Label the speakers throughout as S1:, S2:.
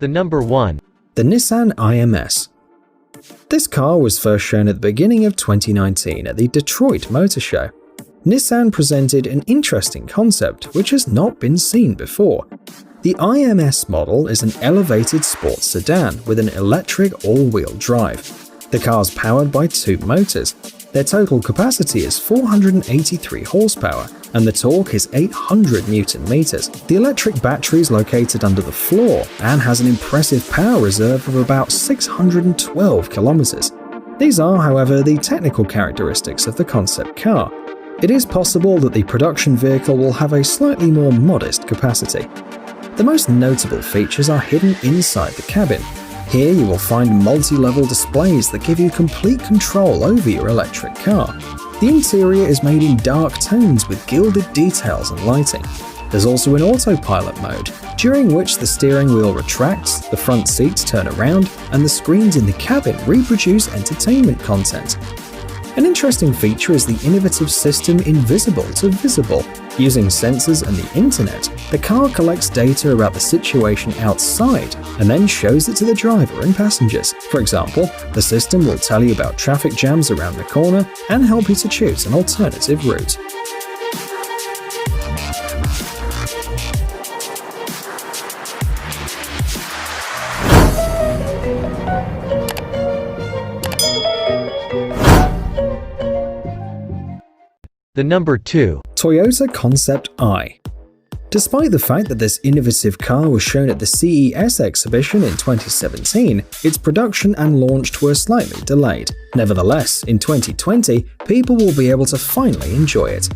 S1: The number 1.
S2: The Nissan IMS. This car was first shown at the beginning of 2019 at the Detroit Motor Show. Nissan presented an interesting concept which has not been seen before. The IMS model is an elevated sports sedan with an electric all-wheel drive. The car is powered by 2 motors. Their total capacity is 483 horsepower and the torque is 800 Nm. The electric battery is located under the floor and has an impressive power reserve of about 612 km. These are, however, the technical characteristics of the concept car. It is possible that the production vehicle will have a slightly more modest capacity. The most notable features are hidden inside the cabin. Here you will find multi-level displays that give you complete control over your electric car. The interior is made in dark tones with gilded details and lighting. There's also an autopilot mode, during which the steering wheel retracts, the front seats turn around, and the screens in the cabin reproduce entertainment content. An interesting feature is the innovative system Invisible to Visible. Using sensors and the internet, the car collects data about the situation outside and then shows it to the driver and passengers. For example, the system will tell you about traffic jams around the corner and help you to choose an alternative route.
S1: The number 2.
S2: Toyota Concept I. Despite the fact that this innovative car was shown at the CES exhibition in 2017, its production and launch were slightly delayed. Nevertheless, in 2020, people will be able to finally enjoy it.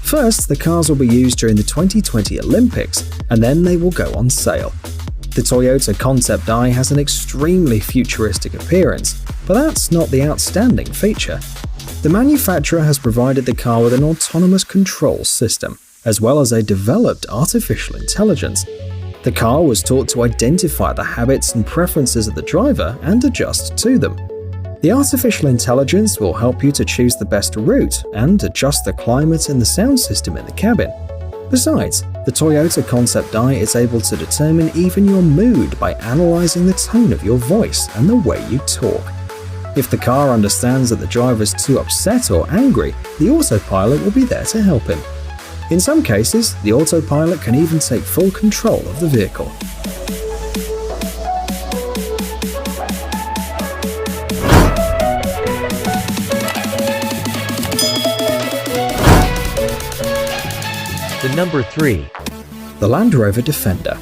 S2: First, the cars will be used during the 2020 Olympics, and then they will go on sale. The Toyota Concept I has an extremely futuristic appearance, but that's not the outstanding feature. The manufacturer has provided the car with an autonomous control system, as well as a developed artificial intelligence. The car was taught to identify the habits and preferences of the driver and adjust to them. The artificial intelligence will help you to choose the best route and adjust the climate and the sound system in the cabin. Besides, the Toyota Concept I is able to determine even your mood by analyzing the tone of your voice and the way you talk. If the car understands that the driver is too upset or angry, the autopilot will be there to help him. In some cases, the autopilot can even take full control of the vehicle.
S1: The number 3.
S2: The Land Rover Defender.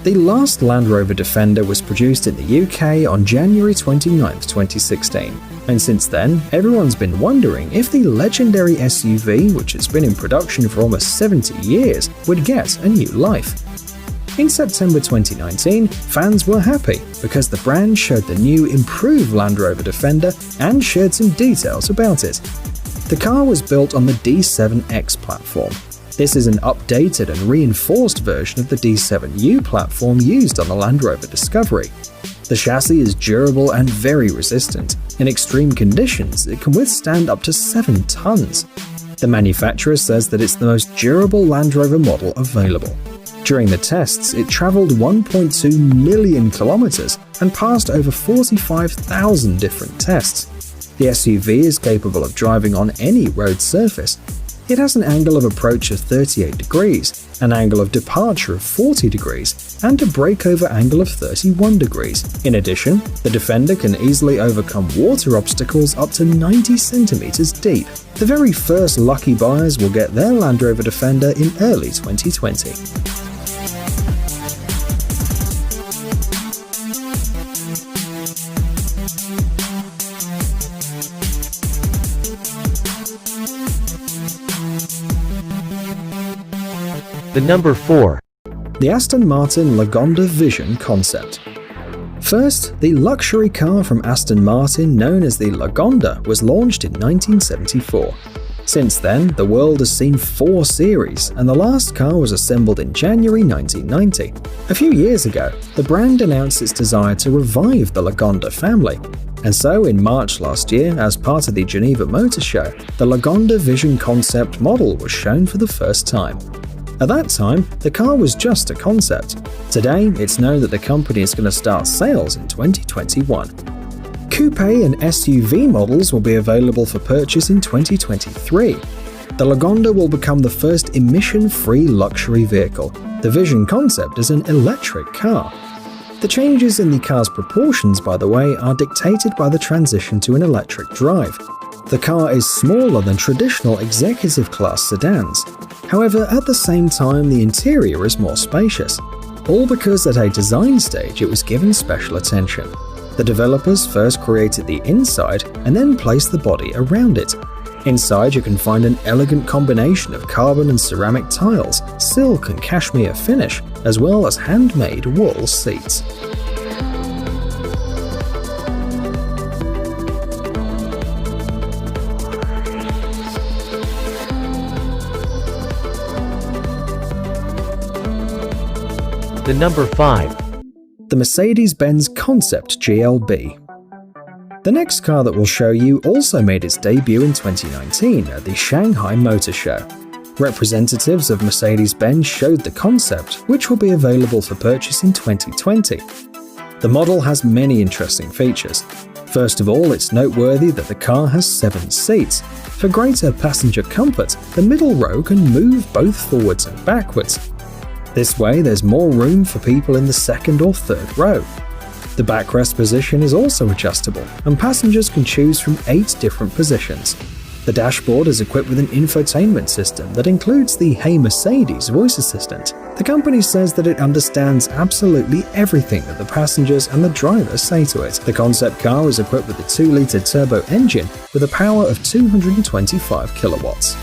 S2: The last Land Rover Defender was produced in the UK on January 29, 2016, and since then, everyone's been wondering if the legendary SUV, which has been in production for almost 70 years, would get a new life. In September 2019, fans were happy because the brand showed the new improved Land Rover Defender and shared some details about it. The car was built on the D7X platform. This is an updated and reinforced version of the D7U platform used on the Land Rover Discovery. The chassis is durable and very resistant. In extreme conditions, it can withstand up to 7 tons. The manufacturer says that it's the most durable Land Rover model available. During the tests, it traveled 1.2 million kilometers and passed over 45,000 different tests. The SUV is capable of driving on any road surface. It has an angle of approach of 38 degrees, an angle of departure of 40 degrees, and a breakover angle of 31 degrees. In addition, the Defender can easily overcome water obstacles up to 90 centimeters deep. The very first lucky buyers will get their Land Rover Defender in early 2020.
S1: The number 4.
S2: The Aston Martin Lagonda Vision concept. First, the luxury car from Aston Martin known as the Lagonda was launched in 1974. Since then, the world has seen 4 series, and the last car was assembled in January 1990. A few years ago, the brand announced its desire to revive the Lagonda family. And so, in March last year, as part of the Geneva Motor Show, the Lagonda Vision concept model was shown for the first time. At that time, the car was just a concept. Today, it's known that the company is going to start sales in 2021. Coupe and SUV models will be available for purchase in 2023. The Lagonda will become the first emission-free luxury vehicle. The Vision concept is an electric car. The changes in the car's proportions, by the way, are dictated by the transition to an electric drive. The car is smaller than traditional executive-class sedans. However, at the same time, the interior is more spacious. All because at a design stage it was given special attention. The developers first created the inside and then placed the body around it. Inside you can find an elegant combination of carbon and ceramic tiles, silk and cashmere finish, as well as handmade wool seats.
S1: The number 5.
S2: The Mercedes-Benz Concept GLB. The next car that we'll show you also made its debut in 2019 at the Shanghai Motor Show. Representatives of Mercedes-Benz showed the concept, which will be available for purchase in 2020. The model has many interesting features. First of all, it's noteworthy that the car has 7 seats. For greater passenger comfort, the middle row can move both forwards and backwards. This way, there's more room for people in the second or third row. The backrest position is also adjustable, and passengers can choose from 8 different positions. The dashboard is equipped with an infotainment system that includes the Hey Mercedes voice assistant. The company says that it understands absolutely everything that the passengers and the driver say to it. The concept car is equipped with a 2-liter turbo engine with a power of 225 kilowatts.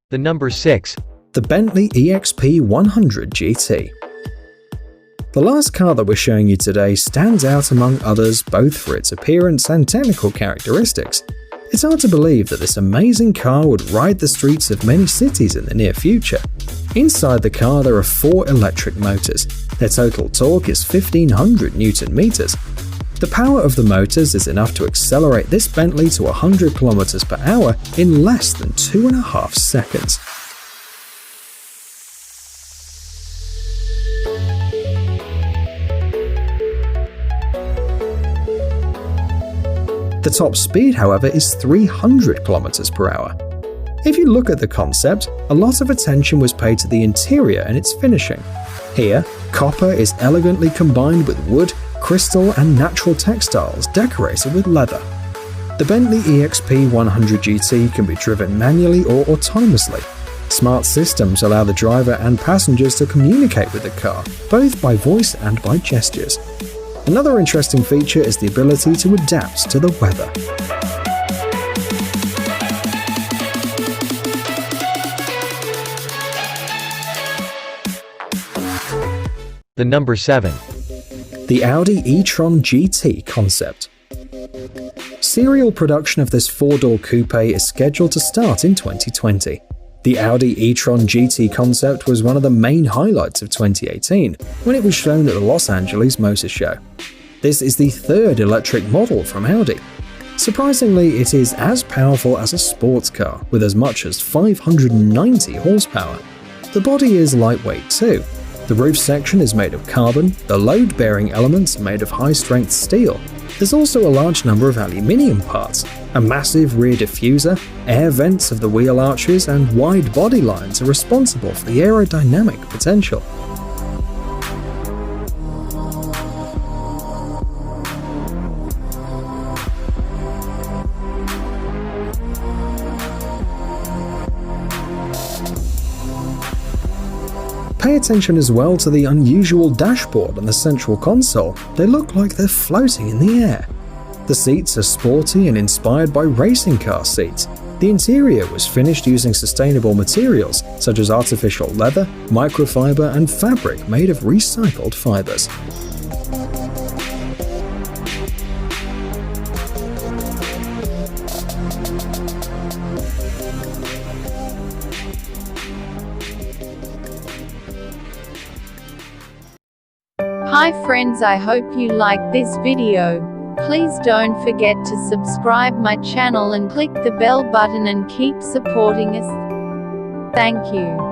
S1: The number 6.
S2: The Bentley EXP 100 GT. The last car that we're showing you today stands out among others both for its appearance and technical characteristics. It's hard to believe that this amazing car would ride the streets of many cities in the near future. Inside the car there are 4 electric motors. Their total torque is 1500 Newton meters. The power of the motors is enough to accelerate this Bentley to 100 km per hour in less than 2.5 seconds. The top speed, however, is 300 km per hour. If you look at the concept, a lot of attention was paid to the interior and its finishing. Here, copper is elegantly combined with wood, crystal and natural textiles decorated with leather. The Bentley EXP 100 GT can be driven manually or autonomously. Smart systems allow the driver and passengers to communicate with the car, both by voice and by gestures. Another interesting feature is the ability to adapt to the weather.
S1: The number 7.
S2: The Audi e-tron GT concept. Serial production of this 4-door coupe is scheduled to start in 2020. The Audi e-tron GT concept was one of the main highlights of 2018 when it was shown at the Los Angeles Motor Show. This is the 3rd electric model from Audi. Surprisingly, it is as powerful as a sports car with as much as 590 horsepower. The body is lightweight too. The roof section is made of carbon, the load-bearing elements are made of high-strength steel. There's also a large number of aluminium parts. A massive rear diffuser, air vents of the wheel arches, and wide body lines are responsible for the aerodynamic potential. Pay attention as well to the unusual dashboard and the central console. They look like they're floating in the air. The seats are sporty and inspired by racing car seats. The interior was finished using sustainable materials such as artificial leather, microfiber, and fabric made of recycled fibers.
S3: Hi friends, I hope you like this video. Please don't forget to subscribe my channel and click the bell button and keep supporting us. Thank you.